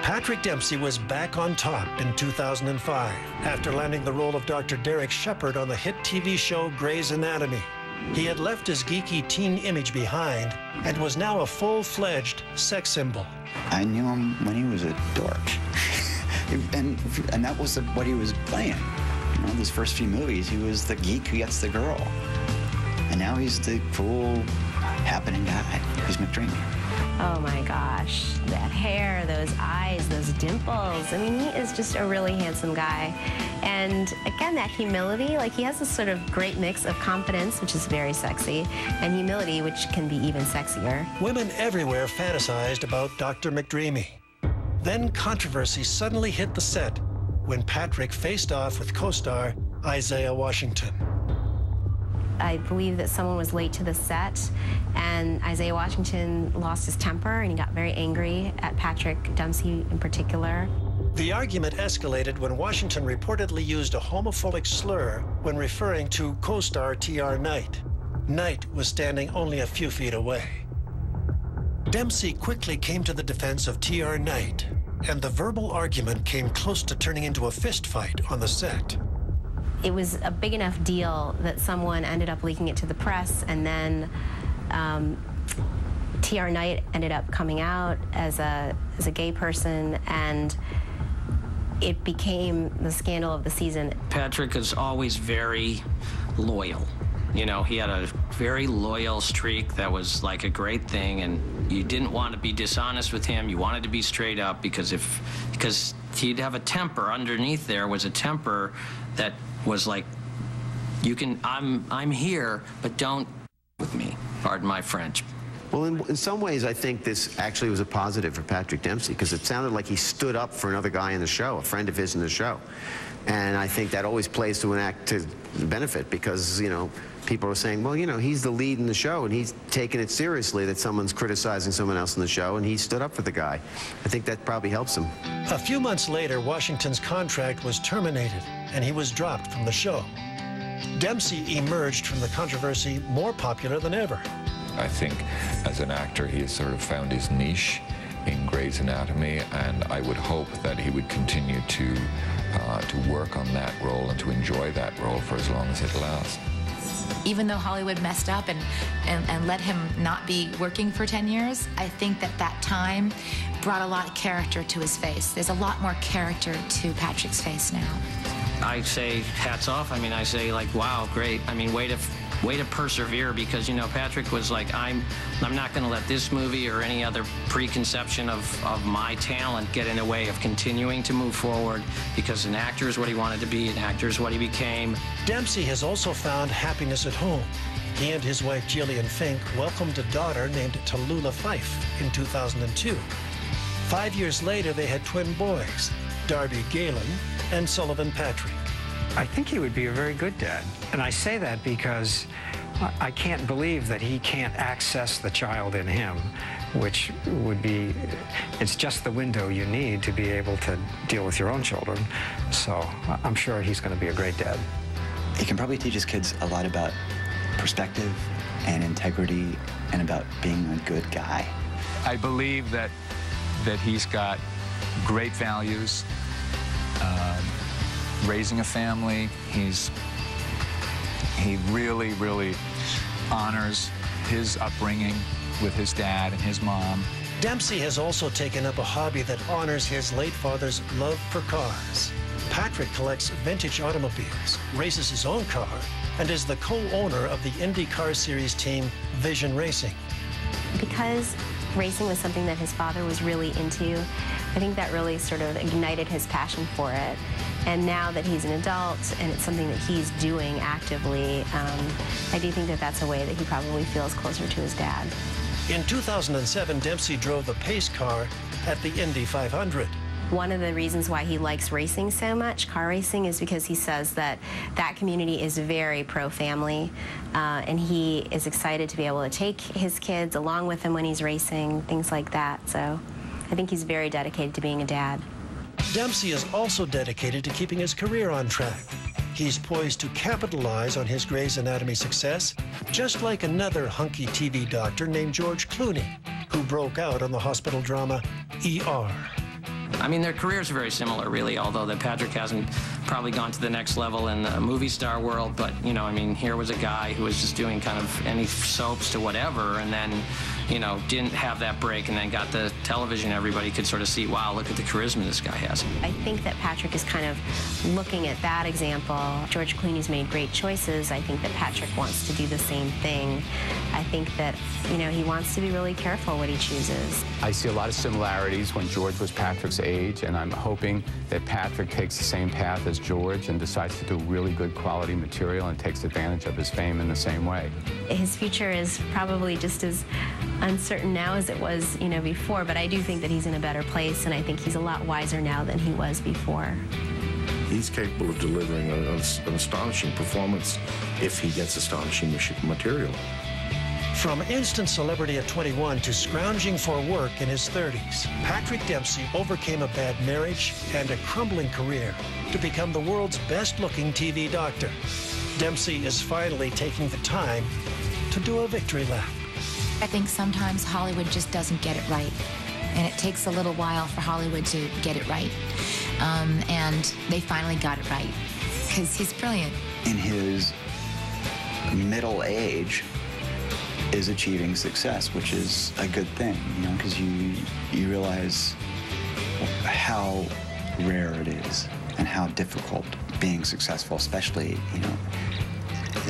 Patrick Dempsey was back on top in 2005 after landing the role of Dr. Derek Shepherd on the hit TV show Grey's Anatomy. He had left his geeky teen image behind and was now a full-fledged sex symbol. I knew him when he was a dork. and that was what he was playing. You know, those first few movies, he was the geek who gets the girl. And now he's the cool, happening guy who's McDreamy. Oh my gosh, that hair, those eyes, those dimples. I mean, he is just a really handsome guy. And again, that humility, like he has this sort of great mix of confidence, which is very sexy, and humility, which can be even sexier. Women everywhere fantasized about Dr. McDreamy. Then controversy suddenly hit the set when Patrick faced off with co-star Isaiah Washington. I believe that someone was late to the set, and Isaiah Washington lost his temper, and he got very angry at Patrick Dempsey in particular. The argument escalated when Washington reportedly used a homophobic slur when referring to co-star T.R. Knight. Knight was standing only a few feet away. Dempsey quickly came to the defense of T.R. Knight, and the verbal argument came close to turning into a fistfight on the set. It was a big enough deal that someone ended up leaking it to the press, and then T.R. Knight ended up coming out as a gay person, and it became the scandal of the season. Patrick is always very loyal. You know, he had a very loyal streak that was like a great thing, and you didn't want to be dishonest with him. You wanted to be straight up because he'd have a temper underneath. There was a temper that was like, I'm here, but don't with me. Pardon my French. Well, in some ways, I think this actually was a positive for Patrick Dempsey, because it sounded like he stood up for another guy in the show, a friend of his in the show. And I think that always plays to an act to benefit, because, you know, people are saying, well, you know, he's the lead in the show, and he's taking it seriously that someone's criticizing someone else in the show, and he stood up for the guy. I think that probably helps him. A few months later, Washington's contract was terminated, and he was dropped from the show. Dempsey emerged from the controversy more popular than ever. I think as an actor, he has sort of found his niche in Grey's Anatomy, and I would hope that he would continue to work on that role and to enjoy that role for as long as it lasts. Even though Hollywood messed up and let him not be working for 10 years, I think that time brought a lot of character to his face. There's a lot more character to Patrick's face now. I say hats off. I mean, I say, like, wow, great. I mean, way to persevere, because, you know, Patrick was like, I'm not going to let this movie or any other preconception of my talent get in the way of continuing to move forward, because an actor is what he wanted to be, an actor is what he became. Dempsey has also found happiness at home. He and his wife, Gillian Fink, welcomed a daughter named Tallulah Fife in 2002. 5 years later, they had twin boys, Darby Galen and Sullivan Patrick. I think he would be a very good dad. And I say that because I can't believe that he can't access the child in him, which would be, it's just the window you need to be able to deal with your own children. So I'm sure he's going to be a great dad. He can probably teach his kids a lot about perspective and integrity and about being a good guy. I believe that he's got great values. Raising a family, he really, really honors his upbringing with his dad and his mom. Dempsey has also taken up a hobby that honors his late father's love for cars. Patrick collects vintage automobiles, races his own car, and is the co-owner of the Indy Car Series team, Vision Racing. Because racing was something that his father was really into, I think that really sort of ignited his passion for it. And now that he's an adult and it's something that he's doing actively, I do think that that's a way that he probably feels closer to his dad. In 2007, Dempsey drove the pace car at the Indy 500. One of the reasons why he likes racing so much, car racing, is because he says that that community is very pro-family, and he is excited to be able to take his kids along with him when he's racing, things like that. So I think he's very dedicated to being a dad. Dempsey is also dedicated to keeping his career on track. He's poised to capitalize on his Grey's Anatomy success, just like another hunky TV doctor named George Clooney, who broke out on the hospital drama ER. I mean, their careers are very similar, really, although that Patrick hasn't probably gone to the next level in the movie star world. But, you know, I mean, here was a guy who was just doing kind of any soaps to whatever, and then, you know, didn't have that break, and then got the television. Everybody could sort of see, wow, look at the charisma this guy has. I think that Patrick is kind of looking at that example. George Clooney's made great choices. I think that Patrick wants to do the same thing. I think that, you know, he wants to be really careful what he chooses. I see a lot of similarities when George was Patrick's age, and I'm hoping that Patrick takes the same path as George and decides to do really good quality material and takes advantage of his fame in the same way. His future is probably just as uncertain now as it was, you know, before, but I do think that he's in a better place, and I think he's a lot wiser now than he was before. He's capable of delivering an astonishing performance if he gets astonishing material. From instant celebrity at 21 to scrounging for work in his 30s, Patrick Dempsey overcame a bad marriage and a crumbling career to become the world's best-looking TV doctor. Dempsey is finally taking the time to do a victory lap. I think sometimes Hollywood just doesn't get it right. And it takes a little while for Hollywood to get it right. And they finally got it right, because he's brilliant. In his middle age is achieving success, which is a good thing, you know, because you realize how rare it is and how difficult being successful, especially, you know,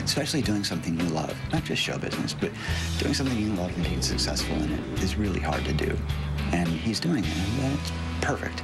especially doing something you love, not just show business, but doing something you love and being successful in it is really hard to do. And he's doing it, and that's perfect.